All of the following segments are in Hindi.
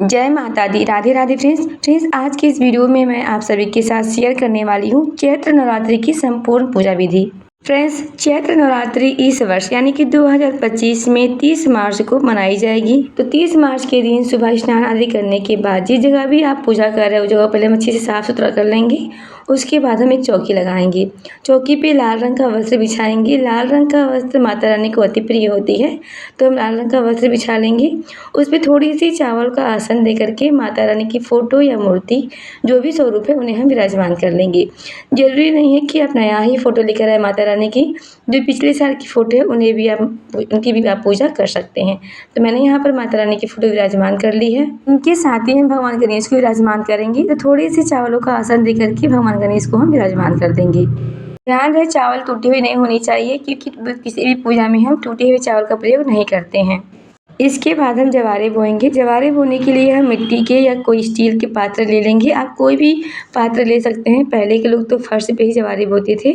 जय माता दी। राधे राधे फ्रेंड्स, आज की इस वीडियो में मैं आप सभी के साथ शेयर करने वाली हूँ चैत्र नवरात्रि की संपूर्ण पूजा विधि। फ्रेंड्स, चैत्र नवरात्रि इस वर्ष यानी कि 2025 में 30 मार्च को मनाई जाएगी। तो 30 मार्च के दिन सुबह स्नान आदि करने के बाद जिस जगह भी आप पूजा कर रहे हो जगह पहले हम अच्छे से साफ सुथरा कर लेंगे। उसके बाद हम एक चौकी लगाएंगे। चौकी पे लाल रंग का वस्त्र बिछाएंगे। लाल रंग का वस्त्र माता रानी को अति प्रिय होती है, तो हम लाल रंग का वस्त्र बिछा लेंगे। उस पर थोड़ी सी चावल का आसन दे करके माता रानी की फोटो या मूर्ति जो भी स्वरूप है उन्हें हम विराजमान कर लेंगे। जरूरी नहीं है कि आप नया ही फोटो लेकर आए माता रानी की, जो पिछले साल की फोटो है उन्हें भी आप उनकी भी आप पूजा कर सकते हैं। तो मैंने यहाँ पर माता रानी की फोटो विराजमान कर ली है। उनके साथ ही हम भगवान गणेश को विराजमान करेंगे। तो थोड़े से चावलों का आसन दे करके भगवान गणेश को हम विराजमान कर देंगे। ध्यान रहे चावल टूटे हुए नहीं होने चाहिए, क्योंकि किसी भी पूजा में हम टूटे हुए चावल का प्रयोग नहीं करते हैं। इसके बाद हम जवारे बोएंगे। जवारे बोने के लिए हम मिट्टी के या कोई स्टील के पात्र ले लेंगे। आप कोई भी पात्र ले सकते हैं। पहले के लोग तो फर्श पे ही जवारे बोते थे।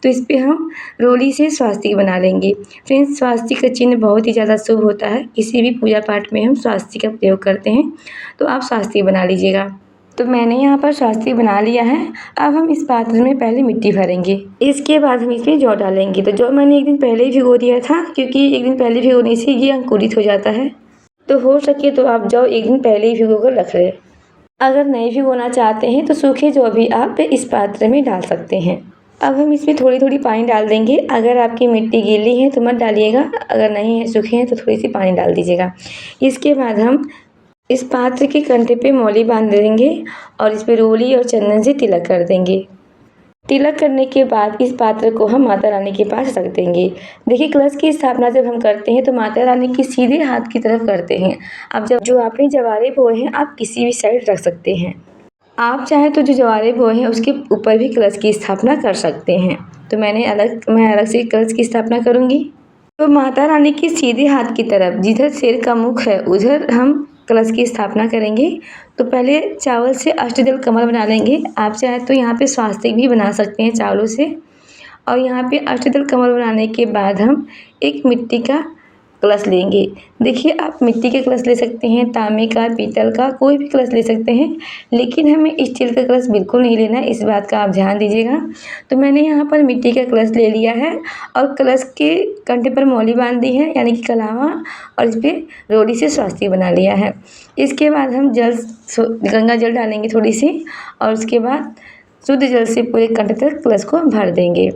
तो इस पे हम रोली से स्वास्तिक बना लेंगे। फ्रेंड्स, स्वास्तिक का चिन्ह बहुत ही ज़्यादा शुभ होता है। किसी भी पूजा पाठ में हम स्वास्तिक का प्रयोग करते हैं, तो आप स्वास्तिक बना लीजिएगा। तो मैंने यहाँ पर स्वास्तिक बना लिया है। अब हम इस पात्र में पहले मिट्टी भरेंगे। इसके बाद हम इसमें जौ डालेंगे। तो जौ मैंने एक दिन पहले ही भिगो दिया था, क्योंकि एक दिन पहले भिगोने से ये अंकुरित हो जाता है। तो हो सके तो आप जौ एक दिन पहले ही भिगो कर रख लें। अगर नहीं भिगोना चाहते हैं तो सूखे जौ भी आप इस पात्र में डाल सकते हैं। अब हम इसमें थोड़ी थोड़ी पानी डाल देंगे। अगर आपकी मिट्टी गीली है तो मत डालिएगा, अगर नहीं है सूखे हैं तो थोड़ी सी पानी डाल दीजिएगा। इसके बाद हम इस पात्र के कंठे पे मौली बांध देंगे और इस पे रोली और चंदन से तिलक कर देंगे। तिलक करने के बाद इस पात्र को हम माता रानी के पास रख देंगे। देखिए, कलश की स्थापना जब हम करते हैं तो माता रानी की सीधे हाथ की तरफ करते हैं। अब जब जो आपने जवारे बोए हैं आप किसी भी साइड रख सकते हैं। आप चाहे तो जो जवारे बोए हैं उसके ऊपर भी कलश की स्थापना कर सकते हैं। तो मैं अलग से कलश की स्थापना करूँगी। तो माता रानी की सीधे हाथ की तरफ जिधर शेर का मुख है उधर हम कलश की स्थापना करेंगे। तो पहले चावल से अष्टदल कमल बना लेंगे। आप चाहे तो यहाँ पे स्वास्तिक भी बना सकते हैं चावलों से। और यहाँ पे अष्टदल कमल बनाने के बाद हम एक मिट्टी का कलश लेंगे। देखिए, आप मिट्टी के कलश ले सकते हैं, तांबे का, पीतल का, कोई भी कलश ले सकते हैं, लेकिन हमें स्टील का कलश बिल्कुल नहीं लेना है। इस बात का आप ध्यान दीजिएगा। तो मैंने यहाँ पर मिट्टी का कलश ले लिया है और कलश के कंठे पर मौली बांध दी है, यानी कि कलावा, और इस पर रोली से स्वास्तिक बना लिया है। इसके बाद हम गंगा जल डालेंगे थोड़ी सी, और उसके बाद शुद्ध जल से पूरे कंठे तक कलश को भर देंगे।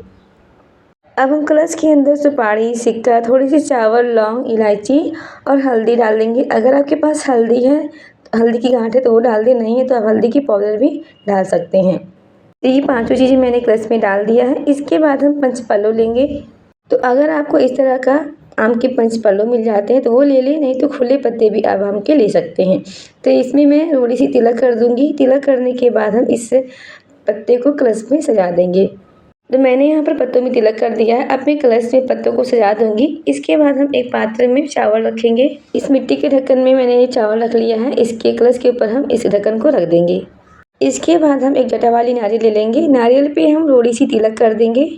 अब हम कलश के अंदर सुपारी, सिक्का, थोड़ी सी चावल, लौंग, इलायची और हल्दी डाल देंगे। अगर आपके पास हल्दी है, हल्दी की गांठ है तो वो डाल दें, नहीं है तो आप हल्दी की पाउडर भी डाल सकते हैं। तो ये पांचों चीज़ें मैंने कलश में डाल दिया है। इसके बाद हम पंचपल्लो लेंगे। तो अगर आपको इस तरह का आम के पंचपल्लो मिल जाते हैं तो वो ले लें, नहीं तो खुले पत्ते भी आप आम के ले सकते हैं। तो इसमें मैं थोड़ी सी तिलक कर दूँगी। तिलक करने के बाद हम इस पत्ते को कलश में सजा देंगे। तो मैंने यहाँ पर पत्तों में तिलक कर दिया है। अब मैं कलश में पत्तों को सजा दूंगी। इसके बाद हम एक पात्र में चावल रखेंगे। इस मिट्टी के ढक्कन में मैंने ये चावल रख लिया है। इसके कलश के ऊपर हम इस ढक्कन को रख देंगे। इसके बाद हम एक जटा वाली नारियल ले लेंगे। नारियल पे हम थोड़ी सी तिलक कर देंगे।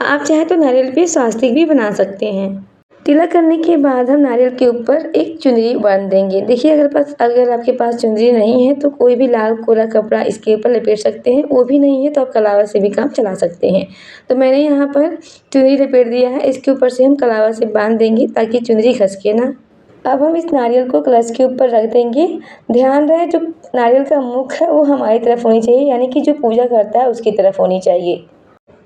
आप चाहे तो नारियल पे स्वास्तिक भी बना सकते हैं। तिलक करने के बाद हम नारियल के ऊपर एक चुनरी बांध देंगे। देखिए, अगर आपके पास चुनरी नहीं है तो कोई भी लाल कोरा कपड़ा इसके ऊपर लपेट सकते हैं। वो भी नहीं है तो आप कलावा से भी काम चला सकते हैं। तो मैंने यहाँ पर चुनरी लपेट दिया है। इसके ऊपर से हम कलावा से बांध देंगे ताकि चुनरी खसके ना। अब हम इस नारियल को कलश के ऊपर रख देंगे। ध्यान रहे जो नारियल का मुख है वो हमारी तरफ होनी चाहिए, यानी कि जो पूजा करता है उसकी तरफ होनी चाहिए।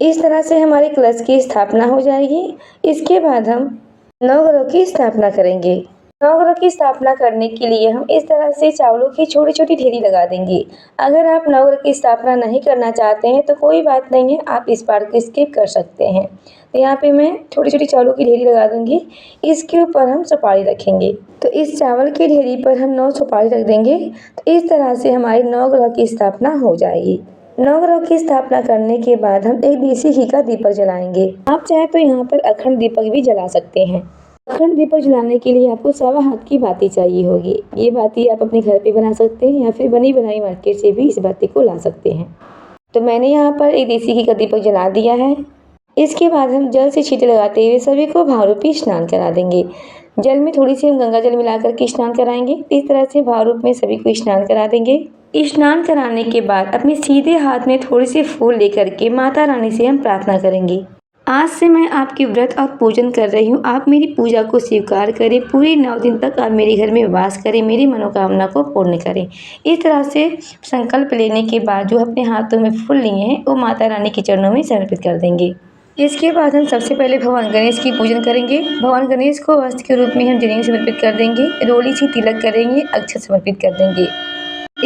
इस तरह से हमारे कलश की स्थापना हो जाएगी। इसके बाद हम नवग्रह की स्थापना करेंगे। नवग्रह की स्थापना करने के लिए हम इस तरह से चावलों की छोटी छोटी ढेरी लगा देंगे। अगर आप नवग्रह की स्थापना नहीं करना चाहते हैं तो कोई बात नहीं है, आप इस पार्ट को स्किप कर सकते हैं। तो यहाँ पे मैं छोटी छोटी चावलों की ढेरी लगा दूंगी। इसके ऊपर हम सुपारी रखेंगे। तो इस चावल की ढेरी पर हम 9 सुपारी रख देंगे। तो इस तरह से हमारी नवग्रह की स्थापना हो जाएगी। नवग्रह की स्थापना करने के बाद हम एक देसी घी का दीपक जलाएंगे। आप चाहे तो यहाँ पर अखंड दीपक भी जला सकते हैं। अखंड दीपक जलाने के लिए आपको 1.25 हाथ की बाती चाहिए होगी। ये बाती आप अपने घर पे बना सकते हैं या फिर बनी बनाई मार्केट से भी इस बाती को ला सकते हैं। तो मैंने यहाँ पर एक देसी घी का दीपक जला दिया है। इसके बाद हम जल से छींटे लगाते हुए सभी को भाव रूपी स्नान करा देंगे। जल में थोड़ी सी हम गंगा जल मिला करके स्नान कराएंगे। इस तरह से भाव रूप में सभी को स्नान करा देंगे। स्नान कराने के बाद अपने सीधे हाथ में थोड़ी सी फूल लेकर के माता रानी से हम प्रार्थना करेंगे। आज से मैं आपकी व्रत और पूजन कर रही हूँ, आप मेरी पूजा को स्वीकार करें, पूरे 9 दिन तक आप मेरे घर में वास करें, मेरी मनोकामना को पूर्ण करें। इस तरह से संकल्प लेने के बाद जो अपने हाथों में फूल लिए हैं वो माता रानी के चरणों में समर्पित कर देंगे। इसके बाद हम सबसे पहले भगवान गणेश की पूजन करेंगे। भगवान गणेश को वस्त्र के रूप में हम जनेऊ समर्पित कर देंगे, रोली सी तिलक करेंगे, अक्षत समर्पित कर देंगे।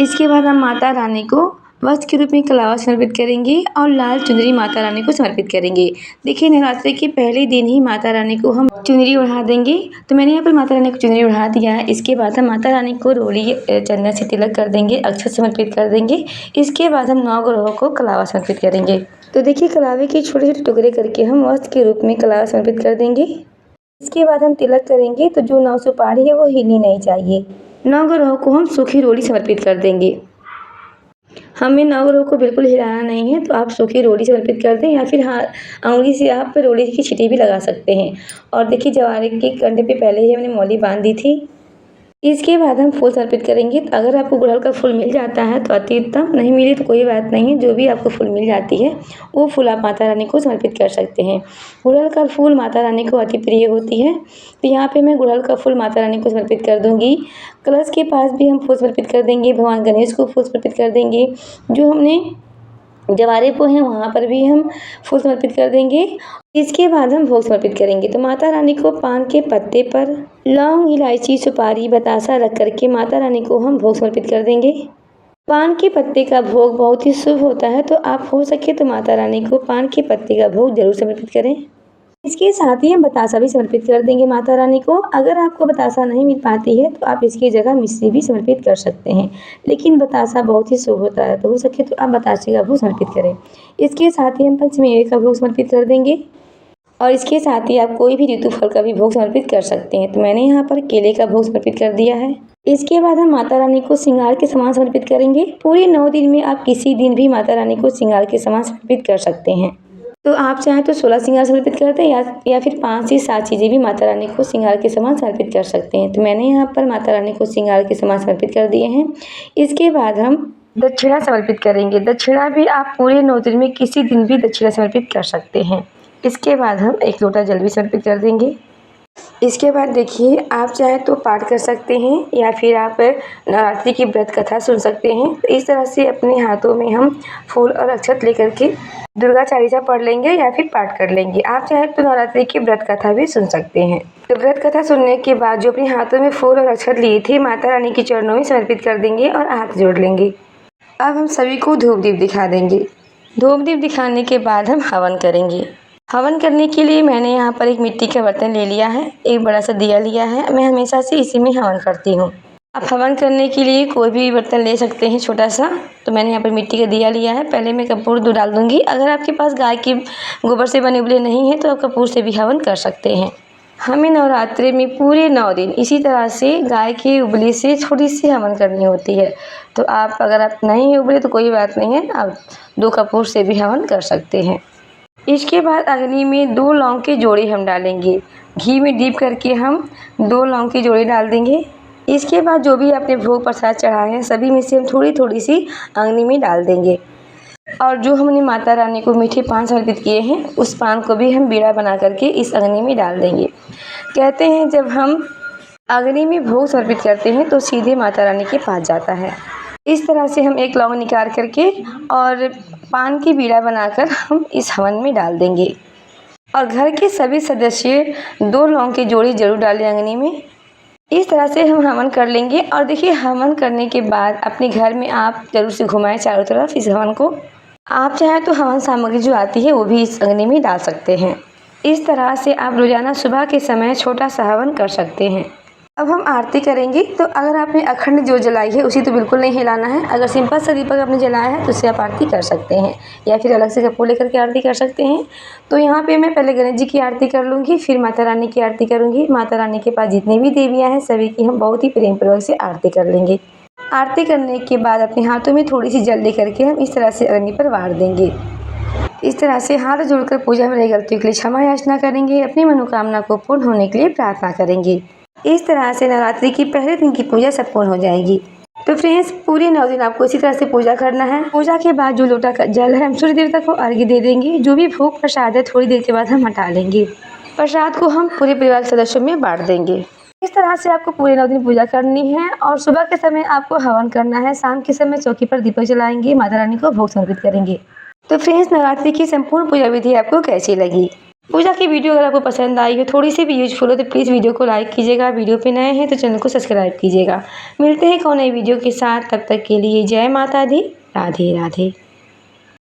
इसके बाद हम माता रानी को वस्त्र के रूप में कलावा समर्पित करेंगे और लाल चुनरी माता रानी को समर्पित करेंगे। देखिए, नवरात्रि के पहले दिन ही माता रानी को हम चुनरी ओढ़ा देंगे, तो मैंने यहाँ पर माता रानी को चुनरी ओढ़ा दिया है। इसके बाद हम माता रानी को रोली चंदन से तिलक कर देंगे, अक्षत समर्पित कर देंगे। इसके बाद हम 9 ग्रहों को कलावा समर्पित करेंगे। तो देखिए, कलावे के छोटे छोटे टुकड़े करके हम वस्त्र के रूप में कलावा समर्पित कर देंगे। इसके बाद हम तिलक करेंगे, तो जो 9 सुपारी है वो हिलनी नहीं चाहिए। 9 ग्रहों को हम सूखी रोली समर्पित कर देंगे। हमें 9 ग्रहों को बिल्कुल हिलाना नहीं है, तो आप सूखी रोली समर्पित कर दें या फिर अंगुली से आप रोली की छींटी भी लगा सकते हैं। और देखिए, जवारे के कंधे पे पहले ही मैंने मौली बांध दी थी। इसके बाद हम फूल समर्पित करेंगे। तो अगर आपको गुड़हल का फूल मिल जाता है तो अति उत्तम, नहीं मिले तो कोई बात नहीं है, जो भी आपको फूल मिल जाती है वो फूल आप माता रानी को समर्पित कर सकते हैं। गुड़हल का फूल माता रानी को अति प्रिय होती है, तो यहाँ पे मैं गुड़हल का फूल माता रानी को समर्पित कर दूंगी। कलश के पास भी हम फूल समर्पित कर देंगे, भगवान गणेश को फूल समर्पित कर देंगे। जो हमने जवारे पे हैं वहाँ पर भी हम फूल समर्पित कर देंगे। इसके बाद हम भोग समर्पित करेंगे। तो माता रानी को पान के पत्ते पर लौंग, इलायची, सुपारी, बतासा रख करके माता रानी को हम भोग समर्पित कर देंगे। पान के पत्ते का भोग बहुत ही शुभ होता है, तो आप हो सके तो माता रानी को पान के पत्ते का भोग जरूर समर्पित करें। इसके साथ ही हम बतासा भी समर्पित कर देंगे माता रानी को। अगर आपको बतासा नहीं मिल पाती है तो आप इसकी जगह मिश्री भी समर्पित कर सकते हैं, लेकिन बतासा बहुत ही शुभ होता है, तो हो सके तो आप बतासे का भोग समर्पित करें। इसके साथ ही हम पंचमेवे का भोग समर्पित कर देंगे और इसके साथ ही आप कोई भी ऋतु फल का भी भोग समर्पित कर सकते हैं। तो मैंने यहाँ पर केले का भोग समर्पित कर दिया है। इसके बाद हम माता रानी को श्रृंगार के सामान समर्पित करेंगे। पूरे 9 दिन में आप किसी दिन भी माता रानी को श्रृंगार के सामान समर्पित कर सकते हैं। तो आप चाहें तो 16 श्रृंगार समर्पित करते हैं या फिर 5 से 7 चीज़ें भी माता रानी को श्रृंगार के सामान समर्पित कर सकते हैं। तो मैंने यहाँ पर माता रानी को श्रृंगार के सामान समर्पित कर दिए हैं। इसके बाद हम दक्षिणा समर्पित करेंगे। दक्षिणा भी आप पूरे 9 दिन में किसी दिन भी दक्षिणा समर्पित कर सकते हैं। इसके बाद हम 1 लोटा जल भी समर्पित कर देंगे। इसके बाद देखिए, आप चाहें तो पाठ कर सकते हैं या फिर आप नवरात्रि की व्रत कथा सुन सकते हैं। तो इस तरह से अपने हाथों में हम फूल और अक्षत लेकर के दुर्गा चालीसा पढ़ लेंगे या फिर पाठ कर लेंगे। आप चाहें तो नवरात्रि की व्रत कथा भी सुन सकते हैं। तो व्रत कथा सुनने के बाद जो अपने हाथों में फूल और अक्षत लिए थे माता रानी के चरणों में समर्पित कर देंगे और हाथ जोड़ लेंगे। अब हम सभी को धूप दीप दिखा देंगे। धूप दीप दिखाने के बाद हम हवन करेंगे। हवन करने के लिए मैंने यहाँ पर एक मिट्टी का बर्तन ले लिया है, एक बड़ा सा दिया लिया है। मैं हमेशा से इसी में हवन करती हूँ। आप हवन करने के लिए कोई भी बर्तन ले सकते हैं छोटा सा। तो मैंने यहाँ पर मिट्टी का दिया लिया है। पहले मैं कपूर दूध डाल दूँगी। अगर आपके पास गाय के गोबर से बने उबले नहीं हैं तो आप कपूर से भी हवन कर सकते हैं। हमें नवरात्रि में पूरे 9 दिन इसी तरह से गाय के उबले से थोड़ी सी हवन करनी होती है। तो आप अगर आप नहीं उबले तो कोई बात नहीं है, आप 2 कपूर से भी हवन कर सकते हैं। इसके बाद अग्नि में 2 लौंग के जोड़े हम डालेंगे। घी में डीप करके हम 2 लौंग के जोड़े डाल देंगे। इसके बाद जो भी आपने भोग प्रसाद चढ़ाए हैं सभी में से हम थोड़ी थोड़ी सी अग्नि में डाल देंगे। और जो हमने माता रानी को मीठे पान समर्पित किए हैं उस पान को भी हम बीड़ा बना करके इस अग्नि में डाल देंगे। कहते हैं जब हम अग्नि में भोग समर्पित करते हैं तो सीधे माता रानी के पास जाता है। इस तरह से हम 1 लौंग निकाल करके और पान की बीड़ा बनाकर हम इस हवन में डाल देंगे। और घर के सभी सदस्य 2 लौंग के जोड़े जरूर डालें अग्नि में। इस तरह से हम हवन कर लेंगे। और देखिए, हवन करने के बाद अपने घर में आप जरूर से घुमाएं चारों तरफ इस हवन को। आप चाहें तो हवन सामग्री जो आती है वो भी इस अग्नि में डाल सकते हैं। इस तरह से आप रोजाना सुबह के समय छोटा सा हवन कर सकते हैं। अब हम आरती करेंगे। तो अगर आपने अखंड ज्योत जलाई है उसी तो बिल्कुल नहीं हिलाना है। अगर सिंपल सा दीपक आपने जलाया है तो उससे आप आरती कर सकते हैं या फिर अलग से कपूर लेकर के आरती कर सकते हैं। तो यहाँ पे मैं पहले गणेश जी की आरती कर लूँगी, फिर माता रानी की आरती करूँगी। माता रानी के पास जितनी भी देवियाँ हैं सभी की हम बहुत ही प्रेम पूर्वक से आरती कर लेंगे। आरती करने के बाद अपने हाथों में थोड़ी सी जल ले करके हम इस तरह से अग्नि पर वार देंगे। इस तरह से हाथ जोड़कर पूजा में रही गलतियों के लिए क्षमा याचना करेंगे, अपनी मनोकामना को पूर्ण होने के लिए प्रार्थना करेंगे। इस तरह से नवरात्रि की पहले दिन की पूजा संपूर्ण हो जाएगी। तो फ्रेंड्स, पूरे 9 दिन आपको इसी तरह से पूजा करना है। पूजा के बाद जो लोटा का जल है हम सूर्य देवता को अर्घ्य दे देंगे। जो भी भोग प्रसाद है थोड़ी देर के बाद हम हटा लेंगे। प्रसाद को हम पूरे परिवार के सदस्यों में बांट देंगे। इस तरह से आपको पूरे 9 दिन पूजा करनी है और सुबह के समय आपको हवन करना है। शाम के समय चौकी पर दीपक जलाएंगे, माता रानी को भोग समर्पित करेंगे। तो फ्रेंड्स, नवरात्रि की संपूर्ण पूजा विधि आपको कैसी लगी? पूजा की वीडियो अगर आपको पसंद आई हो, थोड़ी सी भी यूजफुल हो तो प्लीज़ वीडियो को लाइक कीजिएगा। वीडियो पे नए हैं तो चैनल को सब्सक्राइब कीजिएगा। मिलते हैं एक और नई वीडियो के साथ, तब तक के लिए जय माता दी, राधे राधे।